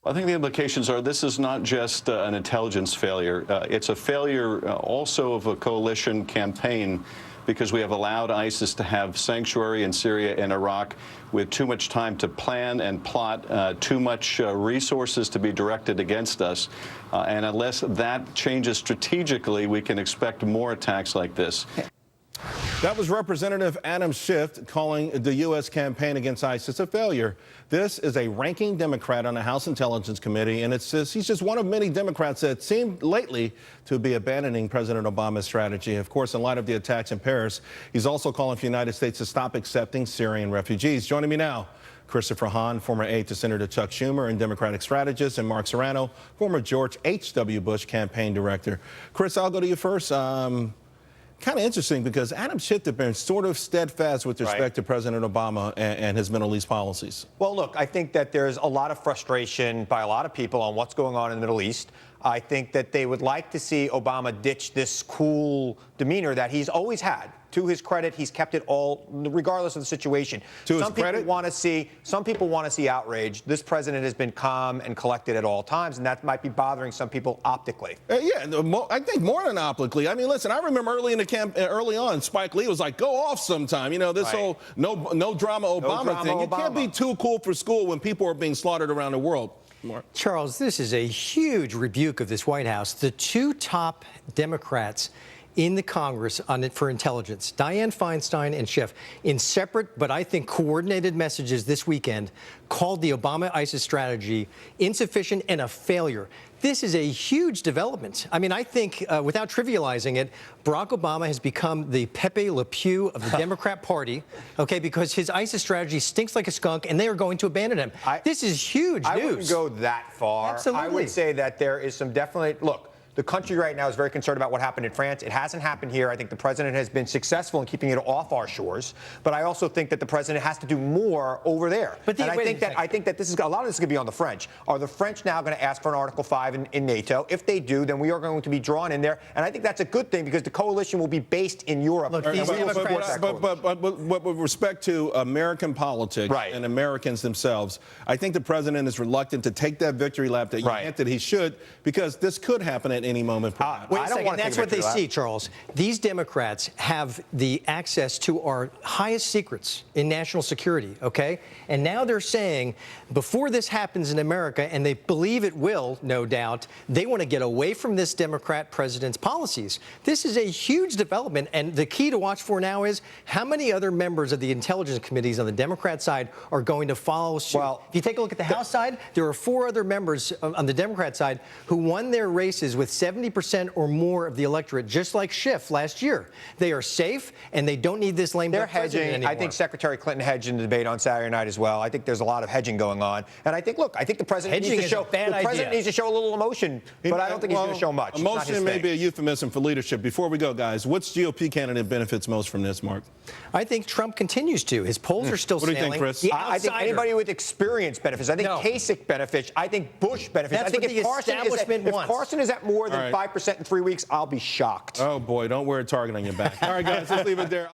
I think the implications are this is not just an intelligence failure. It's a failure also of a coalition campaign because we have allowed ISIS to have sanctuary in Syria and Iraq with too much time to plan and plot, too much resources to be directed against us. And unless that changes strategically, we can expect more attacks like this. That was Representative Adam Schiff calling the U.S. campaign against ISIS a failure. This is a ranking Democrat on the House Intelligence Committee, and he's just one of many Democrats that seem lately to be abandoning President Obama's strategy. Of course, in light of the attacks in Paris, he's also calling for the United States to stop accepting Syrian refugees. Joining me now, Christopher Hahn, former aide to Senator Chuck Schumer and Democratic strategist, and Mark Serrano, former George H.W. Bush campaign director. Chris, I'll go to you first. Kind of interesting because Adam Schiff has been sort of steadfast with respect to President Obama and his Middle East policies. Well, look, I think that there's a lot of frustration by a lot of people on what's going on in the Middle East. I think that they would like to see Obama ditch this cool demeanor that he's always had. To his credit, he's kept it all, regardless of the situation. Some people want to see outrage. This president has been calm and collected at all times, and that might be bothering some people optically. Yeah, I think more than optically. I mean, listen, I remember early on, Spike Lee was like, "Go off sometime." You know, this whole no drama Obama thing. You can't be too cool for school when people are being slaughtered around the world. Charles, this is a huge rebuke of this White House. The two top Democrats in the Congress for intelligence, Dianne Feinstein and Schiff, in separate but I think coordinated messages this weekend, called the Obama-ISIS strategy insufficient and a failure. This is a huge development. I mean, I think, without trivializing it, Barack Obama has become the Pepe Le Pew of the Democrat Party, okay, because his ISIS strategy stinks like a skunk, and they are going to abandon him. This is huge news. I wouldn't go that far. Absolutely. I would say that there is some definite, look, the country right now is very concerned about what happened in France. It hasn't happened here. I think the president has been successful in keeping it off our shores. But I also think that the president has to do more over there. But I think that this is a lot of this is going to be on the French. Are the French now going to ask for an Article 5 in NATO? If they do, then we are going to be drawn in there. And I think that's a good thing because the coalition will be based in Europe. Look, but with respect to American politics and Americans themselves, I think the president is reluctant to take that victory lap that you hinted he should, because this could happen at any moment. Wait a second, that's what they see, Charles. These Democrats have the access to our highest secrets in national security, okay? And now they're saying, before this happens in America, and they believe it will, no doubt, they want to get away from this Democrat president's policies. This is a huge development, and the key to watch for now is how many other members of the intelligence committees on the Democrat side are going to follow suit. Well, if you take a look at the House side, there are 4 other members on the Democrat side who won their races with 70% or more of the electorate, just like Schiff last year. They are safe, and they don't need this lame duck president anymore. I think Secretary Clinton hedged in the debate on Saturday night as well. I think there's a lot of hedging going on. And I think, look, I think the president needs to show a little emotion, but I don't think he's going to show much. Emotion may be a euphemism for leadership. Before we go, guys, which GOP candidate benefits most from this, Mark? I think Trump continues to. His polls are still sailing. What do you think, Chris? I think anybody with experience benefits. I think Kasich benefits. I think Bush benefits. That's I think if Carson is at more than 5% in 3 weeks, I'll be shocked. Oh, boy, don't wear a target on your back. All right, guys, let's leave it there.